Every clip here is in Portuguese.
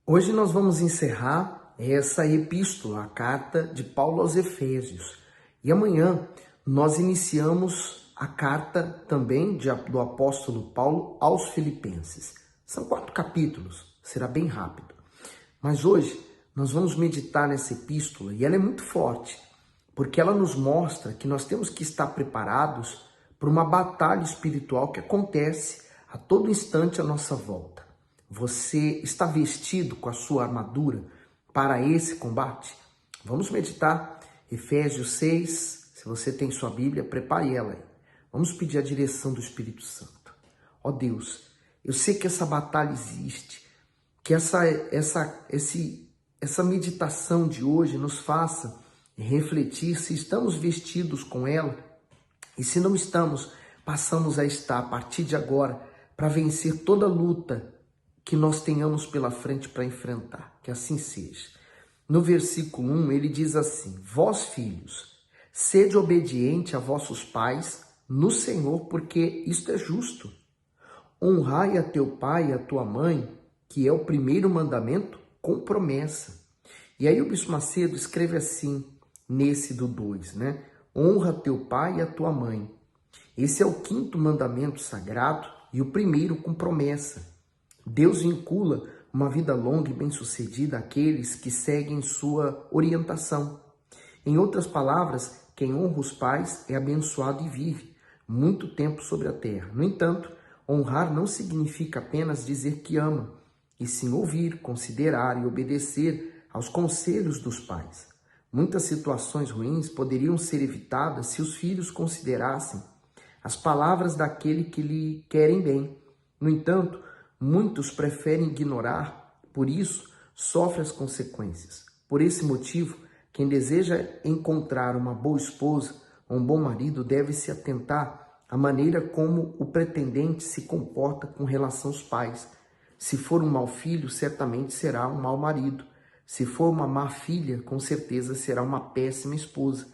Hoje nós vamos encerrar essa epístola, a carta de Paulo aos Efésios. E amanhã nós iniciamos a carta também do apóstolo Paulo aos Filipenses. São 4 capítulos, será bem rápido. Mas hoje nós vamos meditar nessa epístola e ela é muito forte, porque ela nos mostra que nós temos que estar preparados para uma batalha espiritual que acontece a todo instante à nossa volta. Você está vestido com a sua armadura para esse combate? Vamos meditar Efésios 6, se você tem sua Bíblia, prepare ela aí. Vamos pedir a direção do Espírito Santo. Ó Deus, eu sei que essa batalha existe, que essa meditação de hoje nos faça refletir se estamos vestidos com ela e se não estamos, passamos a estar a partir de agora para vencer toda luta que nós tenhamos pela frente para enfrentar, que assim seja. No versículo 1 ele diz assim: vós filhos, sede obediente a vossos pais no Senhor, porque isto é justo. Honrai a teu pai e a tua mãe, que é o primeiro mandamento, com promessa. E aí o Bispo Macedo escreve assim, nesse do 2, né? Honra teu pai e a tua mãe. Esse é o 5º mandamento sagrado e o primeiro com promessa. Deus vincula uma vida longa e bem-sucedida àqueles que seguem sua orientação. Em outras palavras, quem honra os pais é abençoado e vive muito tempo sobre a terra. No entanto, honrar não significa apenas dizer que ama, e sim ouvir, considerar e obedecer aos conselhos dos pais. Muitas situações ruins poderiam ser evitadas se os filhos considerassem as palavras daquele que lhe querem bem. No entanto, muitos preferem ignorar, por isso sofrem as consequências. Por esse motivo, quem deseja encontrar uma boa esposa ou um bom marido deve se atentar à maneira como o pretendente se comporta com relação aos pais. Se for um mau filho, certamente será um mau marido. Se for uma má filha, com certeza será uma péssima esposa.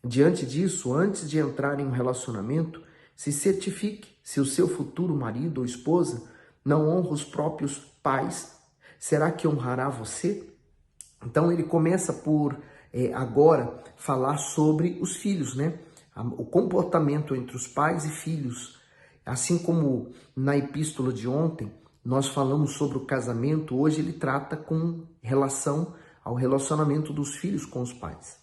Diante disso, antes de entrar em um relacionamento, se certifique se o seu futuro marido ou esposa não honra os próprios pais. Será que honrará você? Então ele começa por agora falar sobre os filhos, né? O comportamento entre os pais e filhos. Assim como na epístola de ontem, nós falamos sobre o casamento, hoje ele trata com relação ao relacionamento dos filhos com os pais.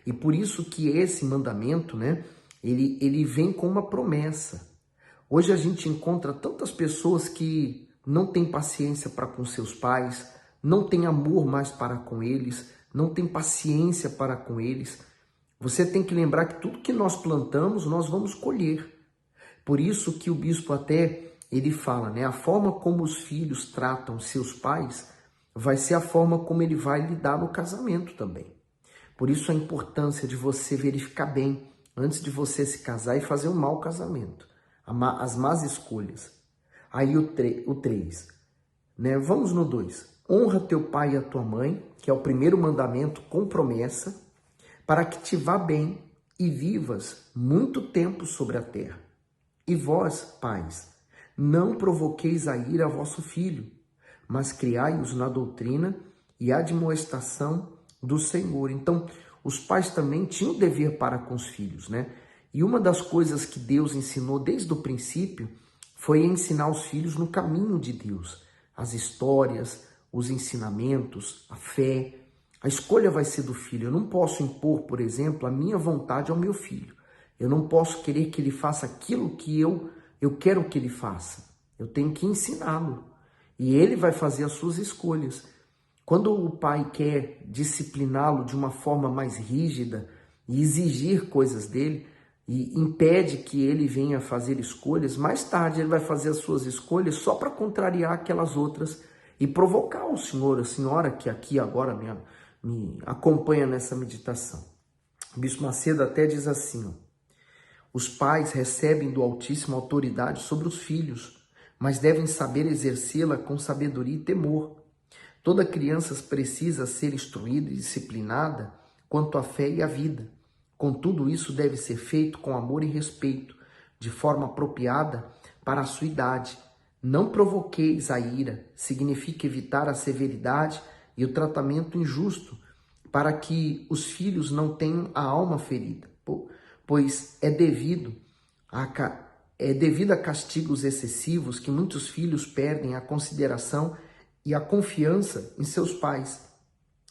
E por isso que esse mandamento, né, ele vem com uma promessa. Hoje a gente encontra tantas pessoas que não têm paciência para com seus pais, não têm amor mais para com eles, não têm paciência para com eles. Você tem que lembrar que tudo que nós plantamos, nós vamos colher. Por isso que o bispo ele fala, né? A forma como os filhos tratam seus pais vai ser a forma como ele vai lidar no casamento também. Por isso a importância de você verificar bem antes de você se casar e fazer um mau casamento. As más escolhas. Aí o 3, né? Vamos no 2. Honra teu pai e a tua mãe, que é o primeiro mandamento com promessa, para que te vá bem e vivas muito tempo sobre a terra. E vós, pais, não provoqueis a ira a vosso filho, mas criai-os na doutrina e admoestação do Senhor. Então, os pais também tinham dever para com os filhos, né? E uma das coisas que Deus ensinou desde o princípio foi ensinar os filhos no caminho de Deus. As histórias, os ensinamentos, a fé. A escolha vai ser do filho. Eu não posso impor, por exemplo, a minha vontade ao meu filho. Eu não posso querer que ele faça aquilo que eu quero que ele faça. Eu tenho que ensiná-lo. E ele vai fazer as suas escolhas. Quando o pai quer discipliná-lo de uma forma mais rígida e exigir coisas dele, e impede que ele venha fazer escolhas, mais tarde ele vai fazer as suas escolhas só para contrariar aquelas outras e provocar o senhor, a senhora que aqui agora me acompanha nessa meditação. O Bispo Macedo até diz assim, ó: os pais recebem do Altíssimo autoridade sobre os filhos, mas devem saber exercê-la com sabedoria e temor. Toda criança precisa ser instruída e disciplinada quanto à fé e à vida. Contudo, isso deve ser feito com amor e respeito, de forma apropriada para a sua idade. Não provoqueis a ira, significa evitar a severidade e o tratamento injusto, para que os filhos não tenham a alma ferida, pois é devido a castigos excessivos que muitos filhos perdem a consideração e a confiança em seus pais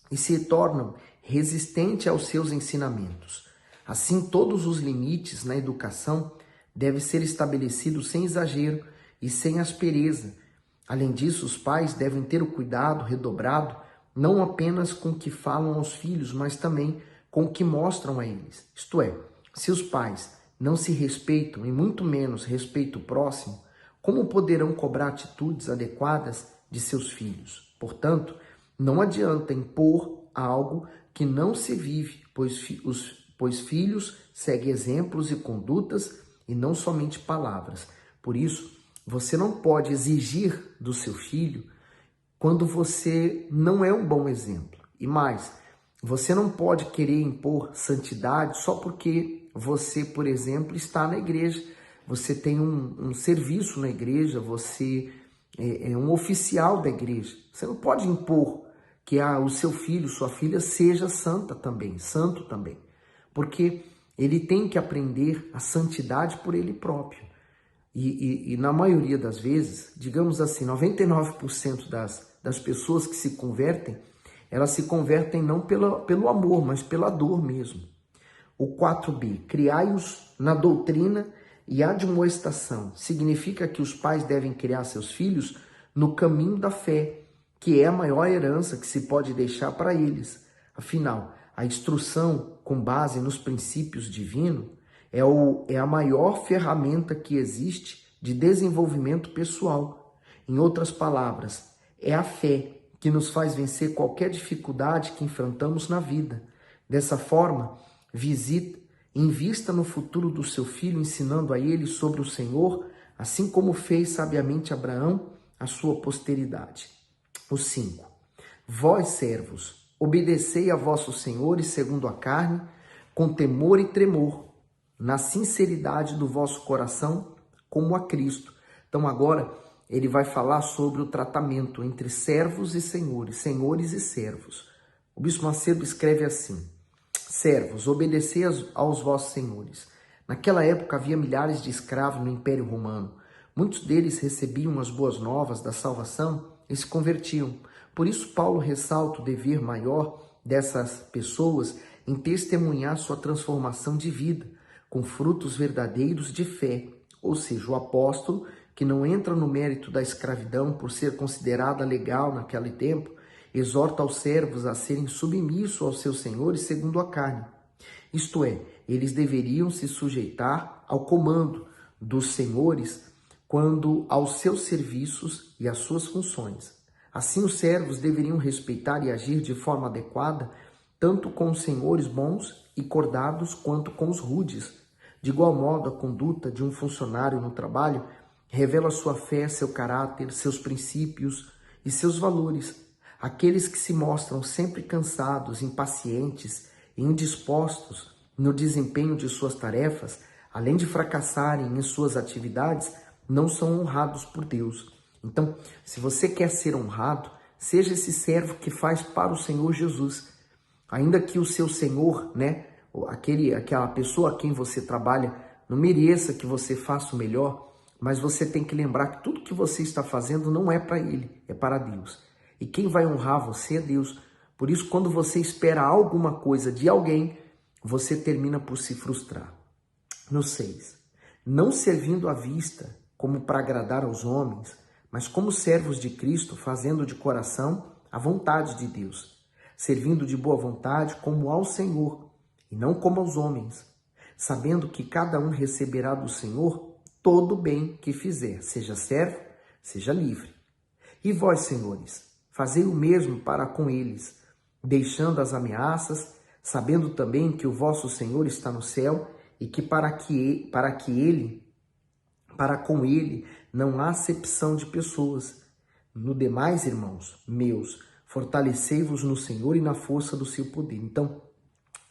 e se tornam resistentes aos seus ensinamentos. Assim, todos os limites na educação devem ser estabelecidos sem exagero e sem aspereza. Além disso, os pais devem ter o cuidado redobrado não apenas com o que falam aos filhos, mas também com o que mostram a eles. Isto é, se os pais não se respeitam e muito menos respeitam o próximo, como poderão cobrar atitudes adequadas de seus filhos? Portanto, não adianta impor algo que não se vive, pois filhos seguem exemplos e condutas e não somente palavras. Por isso, você não pode exigir do seu filho quando você não é um bom exemplo. E mais, você não pode querer impor santidade só porque você, por exemplo, está na igreja, você tem um serviço na igreja, você é um oficial da igreja. Você não pode impor que o seu filho, sua filha seja santo também, porque ele tem que aprender a santidade por ele próprio. E na maioria das vezes, digamos assim, 99% das pessoas que se convertem, elas se convertem não pelo amor, mas pela dor mesmo. O 4b, criai-os na doutrina e admoestação. Significa que os pais devem criar seus filhos no caminho da fé, que é a maior herança que se pode deixar para eles. Afinal, a instrução com base nos princípios divinos é a maior ferramenta que existe de desenvolvimento pessoal. Em outras palavras, é a fé que nos faz vencer qualquer dificuldade que enfrentamos na vida. Dessa forma, invista no futuro do seu filho, ensinando a ele sobre o Senhor, assim como fez sabiamente Abraão, a sua posteridade. O 5. Vós, servos, obedecei a vossos senhores segundo a carne, com temor e tremor, na sinceridade do vosso coração, como a Cristo. Então agora ele vai falar sobre o tratamento entre servos e senhores, senhores e servos. O Bispo Macedo escreve assim: servos, obedecei aos vossos senhores. Naquela época havia milhares de escravos no Império Romano. Muitos deles recebiam as boas novas da salvação e se convertiam. Por isso Paulo ressalta o dever maior dessas pessoas em testemunhar sua transformação de vida, com frutos verdadeiros de fé, ou seja, o apóstolo, que não entra no mérito da escravidão por ser considerada legal naquele tempo, exorta aos servos a serem submissos aos seus senhores segundo a carne. Isto é, eles deveriam se sujeitar ao comando dos senhores quando aos seus serviços e às suas funções. Assim, os servos deveriam respeitar e agir de forma adequada, tanto com os senhores bons e cordados quanto com os rudes. De igual modo, a conduta de um funcionário no trabalho revela sua fé, seu caráter, seus princípios e seus valores. Aqueles que se mostram sempre cansados, impacientes e indispostos no desempenho de suas tarefas, além de fracassarem em suas atividades, não são honrados por Deus. Então, se você quer ser honrado, seja esse servo que faz para o Senhor Jesus. Ainda que o seu Senhor, aquela pessoa a quem você trabalha, não mereça que você faça o melhor, mas você tem que lembrar que tudo que você está fazendo não é para ele, é para Deus. E quem vai honrar você é Deus. Por isso, quando você espera alguma coisa de alguém, você termina por se frustrar. No 6. Não servindo à vista, como para agradar aos homens, mas como servos de Cristo, fazendo de coração a vontade de Deus, servindo de boa vontade como ao Senhor, e não como aos homens, sabendo que cada um receberá do Senhor todo o bem que fizer, seja servo, seja livre. E vós, senhores, fazei o mesmo para com eles, deixando as ameaças, sabendo também que o vosso Senhor está no céu e que para com ele não há acepção de pessoas. No demais, irmãos meus, fortalecei-vos no Senhor e na força do seu poder. Então,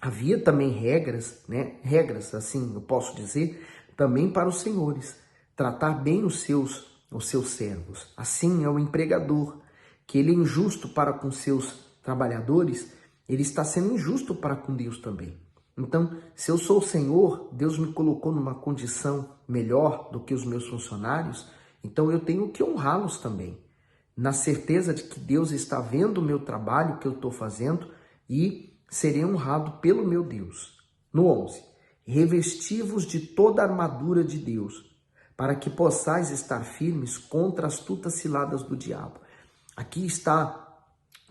havia também regras, assim eu posso dizer, também para os senhores. Tratar bem os seus os seus servos. Assim é o empregador, que ele é injusto para com seus trabalhadores, ele está sendo injusto para com Deus também. Então, se eu sou o Senhor, Deus me colocou numa condição melhor do que os meus funcionários, então eu tenho que honrá-los também, na certeza de que Deus está vendo o meu trabalho que eu estou fazendo e serei honrado pelo meu Deus. No 11, revesti-vos de toda a armadura de Deus, para que possais estar firmes contra as astutas ciladas do diabo. Aqui está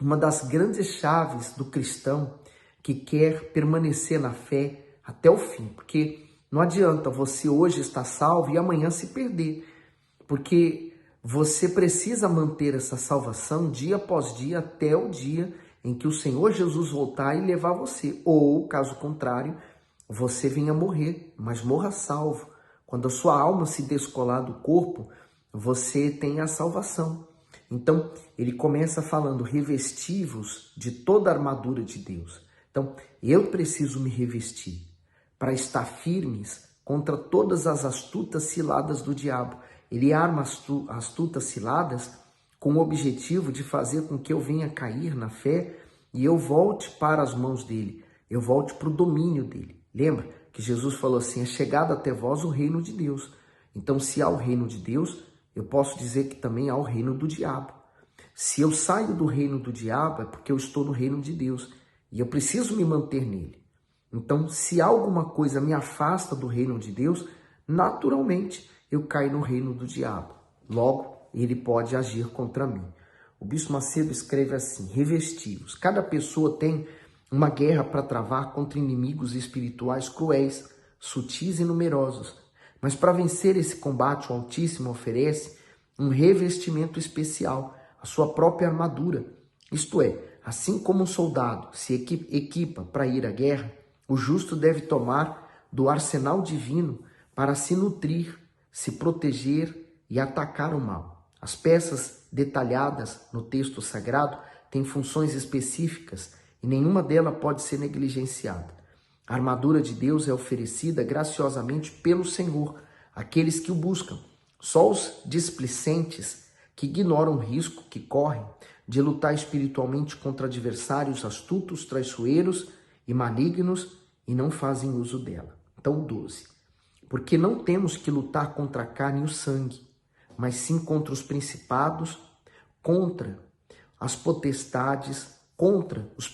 uma das grandes chaves do cristão que quer permanecer na fé até o fim, porque não adianta você hoje estar salvo e amanhã se perder, porque você precisa manter essa salvação dia após dia até o dia em que o Senhor Jesus voltar e levar você, ou, caso contrário, você venha morrer, mas morra salvo. Quando a sua alma se descolar do corpo, você tem a salvação. Então, ele começa falando, revesti-vos de toda a armadura de Deus. Então, eu preciso me revestir para estar firmes contra todas as astutas ciladas do diabo. Ele arma astutas ciladas com o objetivo de fazer com que eu venha cair na fé e eu volte para as mãos dele, eu volte para o domínio dele. Lembra que Jesus falou assim, é chegado até vós o reino de Deus. Então, se há o reino de Deus, eu posso dizer que também há o reino do diabo. Se eu saio do reino do diabo, é porque eu estou no reino de Deus e eu preciso me manter nele. Então, se alguma coisa me afasta do reino de Deus, naturalmente eu caio no reino do diabo. Logo, ele pode agir contra mim. O Bispo Macedo escreve assim, revesti-vos. Cada pessoa tem uma guerra para travar contra inimigos espirituais cruéis, sutis e numerosos. Mas para vencer esse combate, o Altíssimo oferece um revestimento especial, a sua própria armadura. Isto é, assim como um soldado se equipa para ir à guerra, o justo deve tomar do arsenal divino para se nutrir, se proteger e atacar o mal. As peças detalhadas no texto sagrado têm funções específicas e nenhuma delas pode ser negligenciada. A armadura de Deus é oferecida graciosamente pelo Senhor, àqueles que o buscam. Só os displicentes que ignoram o risco que correm de lutar espiritualmente contra adversários astutos, traiçoeiros e malignos e não fazem uso dela. Então, 12. Porque não temos que lutar contra a carne e o sangue, mas sim contra os principados, contra as potestades, contra os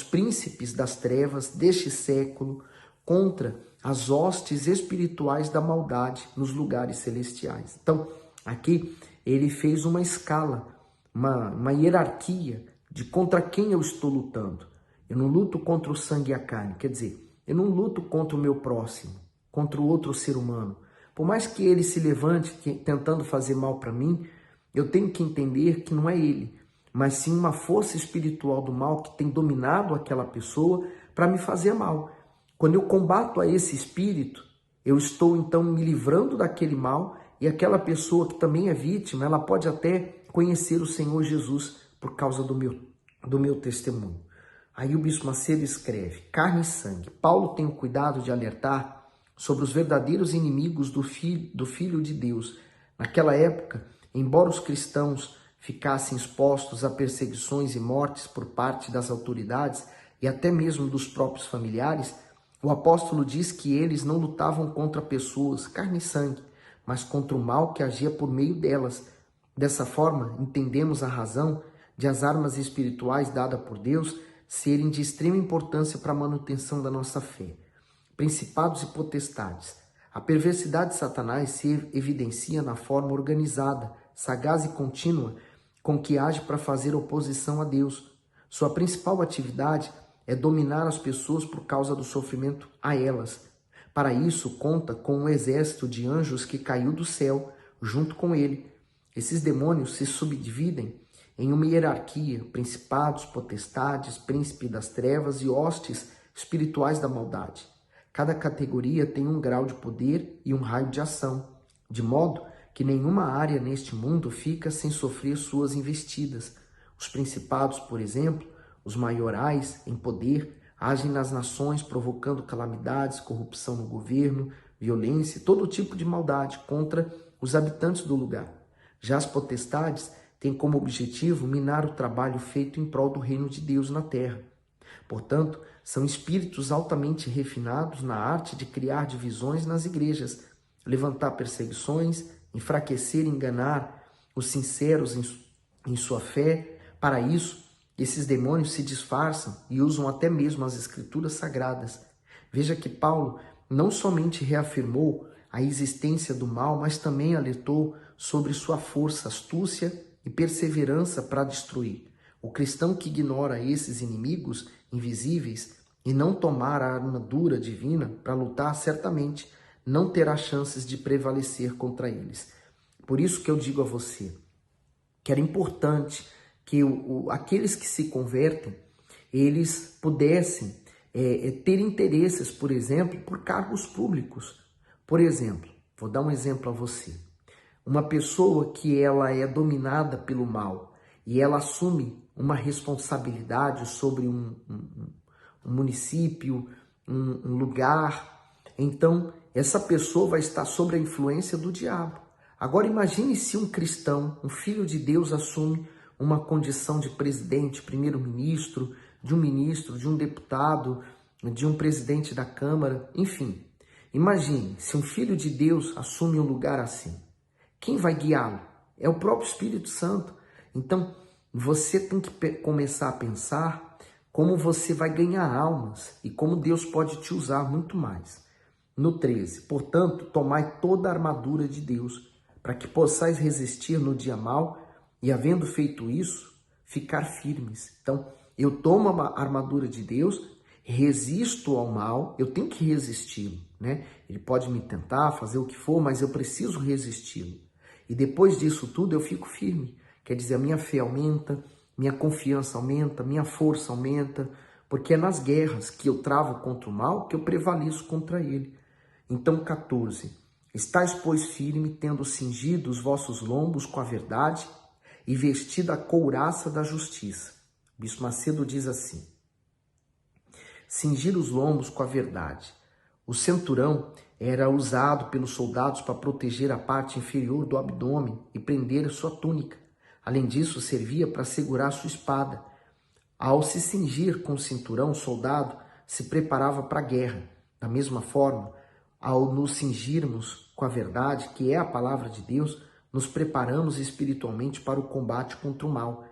príncipes das trevas deste século, contra as hostes espirituais da maldade nos lugares celestiais. Então, aqui ele fez uma escala, uma hierarquia de contra quem eu estou lutando. Eu não luto contra o sangue e a carne, quer dizer, eu não luto contra o meu próximo, contra o outro ser humano. Por mais que ele se levante tentando fazer mal para mim, eu tenho que entender que não é ele, mas sim uma força espiritual do mal que tem dominado aquela pessoa para me fazer mal. Quando eu combato a esse espírito, eu estou então me livrando daquele mal e aquela pessoa que também é vítima, ela pode até conhecer o Senhor Jesus por causa do meu testemunho. Aí o Bispo Macedo escreve, carne e sangue. Paulo tem o cuidado de alertar sobre os verdadeiros inimigos do Filho de Deus. Naquela época, embora os cristãos ficassem expostos a perseguições e mortes por parte das autoridades e até mesmo dos próprios familiares, o apóstolo diz que eles não lutavam contra pessoas, carne e sangue, mas contra o mal que agia por meio delas. Dessa forma, entendemos a razão de as armas espirituais dadas por Deus serem de extrema importância para a manutenção da nossa fé. Principados e potestades. A perversidade de Satanás se evidencia na forma organizada, sagaz e contínua com que age para fazer oposição a Deus. Sua principal atividade é dominar as pessoas por causa do sofrimento a elas. Para isso, conta com um exército de anjos que caiu do céu junto com ele. Esses demônios se subdividem em uma hierarquia, principados, potestades, príncipe das trevas e hostes espirituais da maldade. Cada categoria tem um grau de poder e um raio de ação, de modo que nenhuma área neste mundo fica sem sofrer suas investidas. Os principados, por exemplo, os maiorais em poder, agem nas nações provocando calamidades, corrupção no governo, violência e todo tipo de maldade contra os habitantes do lugar. Já as potestades têm como objetivo minar o trabalho feito em prol do reino de Deus na terra. Portanto, são espíritos altamente refinados na arte de criar divisões nas igrejas, levantar perseguições, enfraquecer e enganar os sinceros em sua fé. Para isso, esses demônios se disfarçam e usam até mesmo as escrituras sagradas. Veja que Paulo não somente reafirmou a existência do mal, mas também alertou sobre sua força, astúcia e perseverança para destruir. O cristão que ignora esses inimigos invisíveis e não tomar a armadura divina para lutar, certamente não terá chances de prevalecer contra eles. Por isso que eu digo a você que era importante que aqueles que se convertem, eles pudessem ter interesses, por exemplo, por cargos públicos. Por exemplo, vou dar um exemplo a você. Uma pessoa que ela é dominada pelo mal e ela assume uma responsabilidade sobre um município, um lugar, então essa pessoa vai estar sob a influência do diabo. Agora imagine se um cristão, um filho de Deus, assume uma condição de presidente, primeiro-ministro, de um deputado, de um presidente da Câmara, enfim. Imagine se um filho de Deus assume um lugar assim. Quem vai guiá-lo? É o próprio Espírito Santo. Então, você tem que começar a pensar como você vai ganhar almas e como Deus pode te usar muito mais. No 13, portanto, tomai toda a armadura de Deus, para que possais resistir no dia mau e, havendo feito isso, ficar firmes. Então, eu tomo a armadura de Deus, resisto ao mal, eu tenho que resisti-lo, né? Ele pode me tentar, fazer o que for, mas eu preciso resisti-lo. E depois disso tudo, eu fico firme. Quer dizer, a minha fé aumenta, minha confiança aumenta, minha força aumenta, porque é nas guerras que eu travo contra o mal que eu prevaleço contra ele. Então, 14. Estais, pois, firme, tendo cingido os vossos lombos com a verdade e vestida a couraça da justiça. O Bispo Macedo diz assim: cingir os lombos com a verdade. O cinturão era usado pelos soldados para proteger a parte inferior do abdômen e prender a sua túnica. Além disso, servia para segurar sua espada. Ao se cingir com o cinturão, o soldado se preparava para a guerra. Da mesma forma, ao nos cingirmos com a verdade, que é a palavra de Deus, nos preparamos espiritualmente para o combate contra o mal.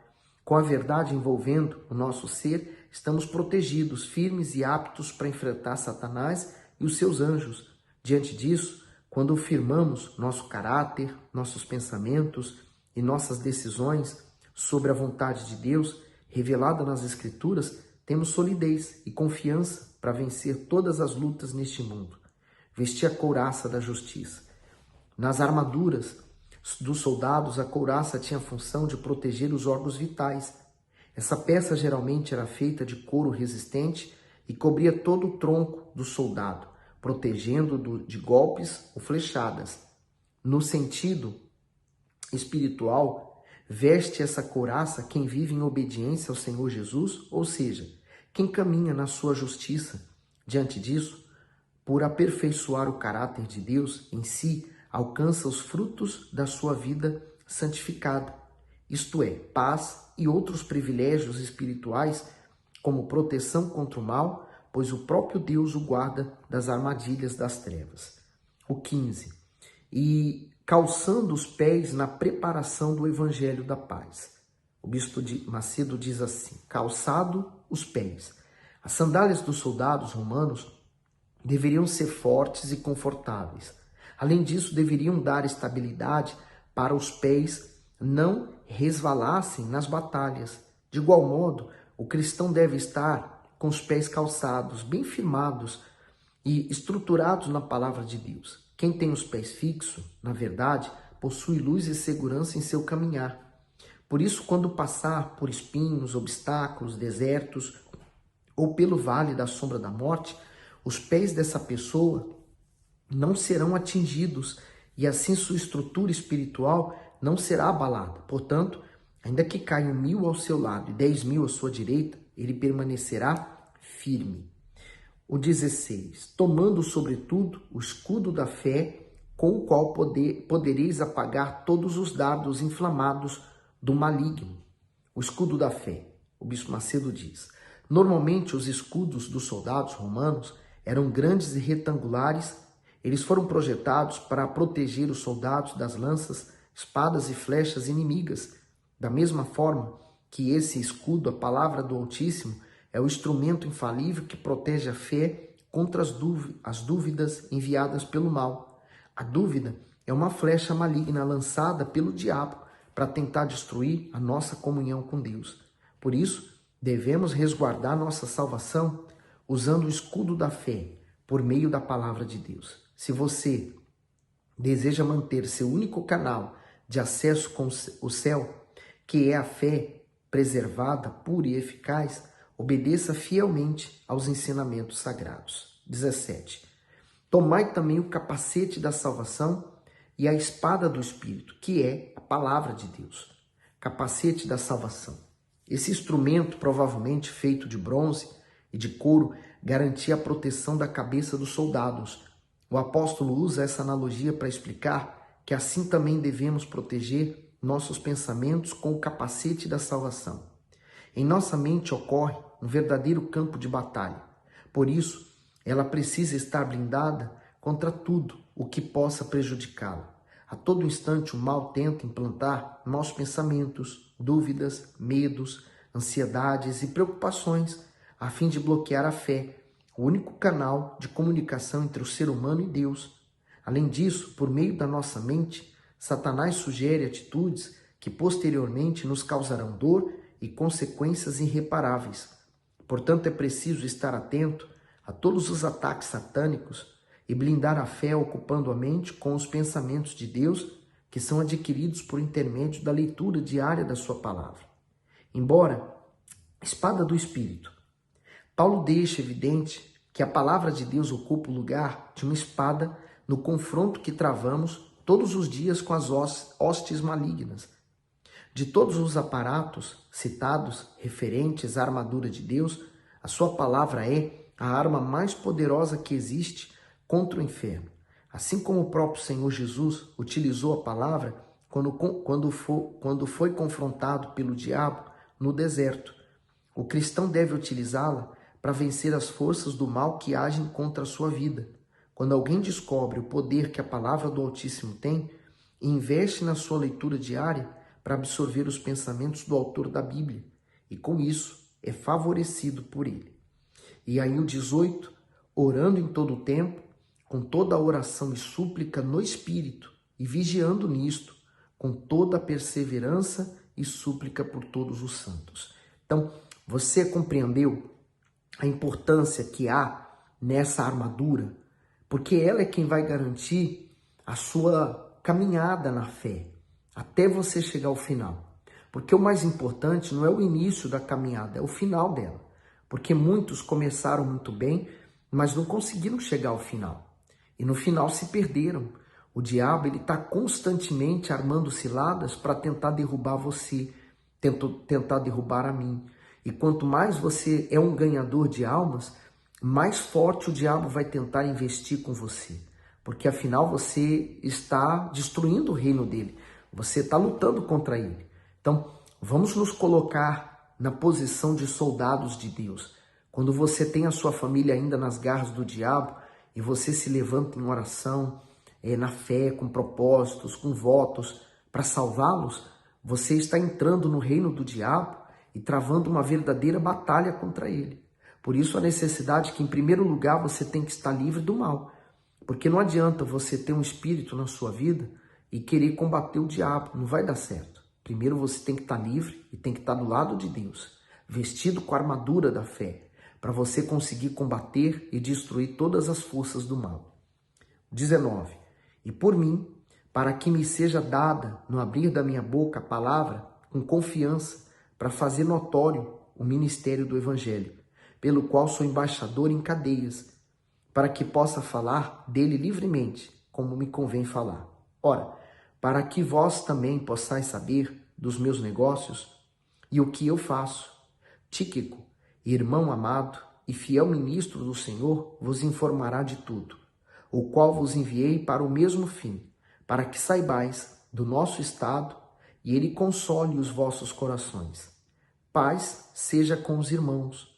Com a verdade envolvendo o nosso ser, estamos protegidos, firmes e aptos para enfrentar Satanás e os seus anjos. Diante disso, quando firmamos nosso caráter, nossos pensamentos e nossas decisões sobre a vontade de Deus, revelada nas Escrituras, temos solidez e confiança para vencer todas as lutas neste mundo. Vestir a couraça da justiça. Nas armaduras dos soldados, a couraça tinha a função de proteger os órgãos vitais. Essa peça geralmente era feita de couro resistente e cobria todo o tronco do soldado, protegendo-o de golpes ou flechadas. No sentido espiritual, veste essa couraça quem vive em obediência ao Senhor Jesus, ou seja, quem caminha na sua justiça. Diante disso, por aperfeiçoar o caráter de Deus em si, alcança os frutos da sua vida santificada, isto é, paz e outros privilégios espirituais, como proteção contra o mal, pois o próprio Deus o guarda das armadilhas das trevas. O 15. E calçando os pés na preparação do evangelho da paz. O bispo Macedo diz assim: calçado os pés. As sandálias dos soldados romanos deveriam ser fortes e confortáveis. Além disso, deveriam dar estabilidade para os pés não resvalassem nas batalhas. De igual modo, o cristão deve estar com os pés calçados, bem firmados e estruturados na palavra de Deus. Quem tem os pés fixos, na verdade, possui luz e segurança em seu caminhar. Por isso, quando passar por espinhos, obstáculos, desertos ou pelo vale da sombra da morte, os pés dessa pessoa não serão atingidos e assim sua estrutura espiritual não será abalada. Portanto, ainda que caiam 1000 ao seu lado e 10.000 à sua direita, ele permanecerá firme. O 16. Tomando sobretudo o escudo da fé, com o qual podereis apagar todos os dardos inflamados do maligno. O escudo da fé. O bispo Macedo diz: normalmente os escudos dos soldados romanos eram grandes e retangulares. Eles foram projetados para proteger os soldados das lanças, espadas e flechas inimigas. Da mesma forma que esse escudo, a palavra do Altíssimo, é o instrumento infalível que protege a fé contra as dúvidas enviadas pelo mal. A dúvida é uma flecha maligna lançada pelo diabo para tentar destruir a nossa comunhão com Deus. Por isso, devemos resguardar nossa salvação usando o escudo da fé por meio da palavra de Deus. Se você deseja manter seu único canal de acesso com o céu, que é a fé preservada, pura e eficaz, obedeça fielmente aos ensinamentos sagrados. 17. Tomai também o capacete da salvação e a espada do Espírito, que é a palavra de Deus. Capacete da salvação. Esse instrumento, provavelmente feito de bronze e de couro, garantia a proteção da cabeça dos soldados. O apóstolo usa essa analogia para explicar que assim também devemos proteger nossos pensamentos com o capacete da salvação. Em nossa mente ocorre um verdadeiro campo de batalha. Por isso, ela precisa estar blindada contra tudo o que possa prejudicá-la. A todo instante o mal tenta implantar maus pensamentos, dúvidas, medos, ansiedades e preocupações, a fim de bloquear a fé, o único canal de comunicação entre o ser humano e Deus. Além disso, por meio da nossa mente, Satanás sugere atitudes que posteriormente nos causarão dor e consequências irreparáveis. Portanto, é preciso estar atento a todos os ataques satânicos e blindar a fé ocupando a mente com os pensamentos de Deus que são adquiridos por intermédio da leitura diária da sua palavra. Embora espada do Espírito, Paulo deixa evidente que a palavra de Deus ocupa o lugar de uma espada no confronto que travamos todos os dias com as hostes malignas. De todos os aparatos citados referentes à armadura de Deus, a sua palavra é a arma mais poderosa que existe contra o inferno. Assim como o próprio Senhor Jesus utilizou a palavra quando foi confrontado pelo diabo no deserto, o cristão deve utilizá-la para vencer as forças do mal que agem contra a sua vida. Quando alguém descobre o poder que a palavra do Altíssimo tem e investe na sua leitura diária para absorver os pensamentos do autor da Bíblia, e com isso é favorecido por ele. E aí o 18, orando em todo o tempo, com toda a oração e súplica no Espírito, e vigiando nisto, com toda a perseverança e súplica por todos os santos. Então, você compreendeu a importância que há nessa armadura? Porque ela é quem vai garantir a sua caminhada na fé, até você chegar ao final. Porque o mais importante não é o início da caminhada, é o final dela. Porque muitos começaram muito bem, mas não conseguiram chegar ao final. E no final se perderam. O diabo está constantemente armando ciladas para tentar derrubar você, tentar derrubar a mim. E quanto mais você é um ganhador de almas, mais forte o diabo vai tentar investir com você. Porque afinal você está destruindo o reino dele. Você está lutando contra ele. Então, vamos nos colocar na posição de soldados de Deus. Quando você tem a sua família ainda nas garras do diabo e você se levanta em oração, na fé, com propósitos, com votos para salvá-los, você está entrando no reino do diabo e travando uma verdadeira batalha contra ele. Por isso a necessidade que, em primeiro lugar, você tem que estar livre do mal. Porque não adianta você ter um espírito na sua vida e querer combater o diabo, não vai dar certo. Primeiro você tem que estar livre e tem que estar do lado de Deus, vestido com a armadura da fé, para você conseguir combater e destruir todas as forças do mal. 19. E por mim, para que me seja dada no abrir da minha boca a palavra com confiança, para fazer notório o ministério do Evangelho, pelo qual sou embaixador em cadeias, para que possa falar dele livremente, como me convém falar. Ora, para que vós também possais saber dos meus negócios e o que eu faço, Tíquico, irmão amado e fiel ministro do Senhor, vos informará de tudo. o qual vos enviei para o mesmo fim, para que saibais do nosso estado e ele console os vossos corações. Paz seja com os irmãos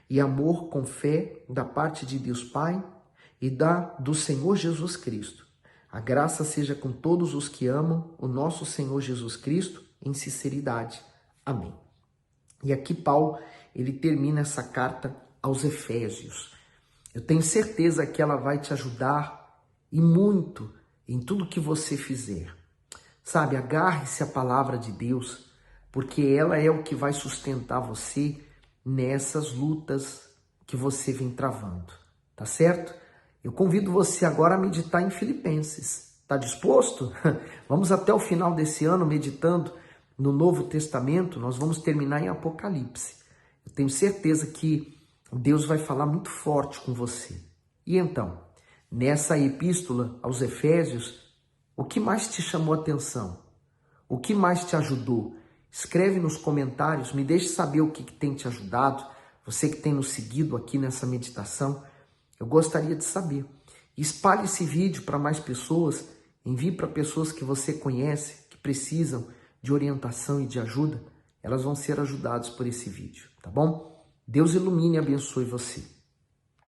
e amor com fé da parte de Deus Pai e do Senhor Jesus Cristo. A graça seja com todos os que amam o nosso Senhor Jesus Cristo em sinceridade. Amém. E aqui Paulo, ele termina essa carta aos Efésios. Eu tenho certeza que ela vai te ajudar e muito em tudo que você fizer. Sabe, agarre-se à palavra de Deus, porque ela é o que vai sustentar você nessas lutas que você vem travando, tá certo? Eu convido você agora a meditar em Filipenses. Tá disposto? Vamos até o final desse ano meditando no Novo Testamento. Nós vamos terminar em Apocalipse. Eu tenho certeza que Deus vai falar muito forte com você. E então, nessa epístola aos Efésios, o que mais te chamou a atenção? O que mais te ajudou? Escreve nos comentários, me deixe saber o que tem te ajudado. Você que tem nos seguido aqui nessa meditação, eu gostaria de saber. Espalhe esse vídeo para mais pessoas, envie para pessoas que você conhece, que precisam de orientação e de ajuda. Elas vão ser ajudadas por esse vídeo, tá bom? Deus ilumine e abençoe você.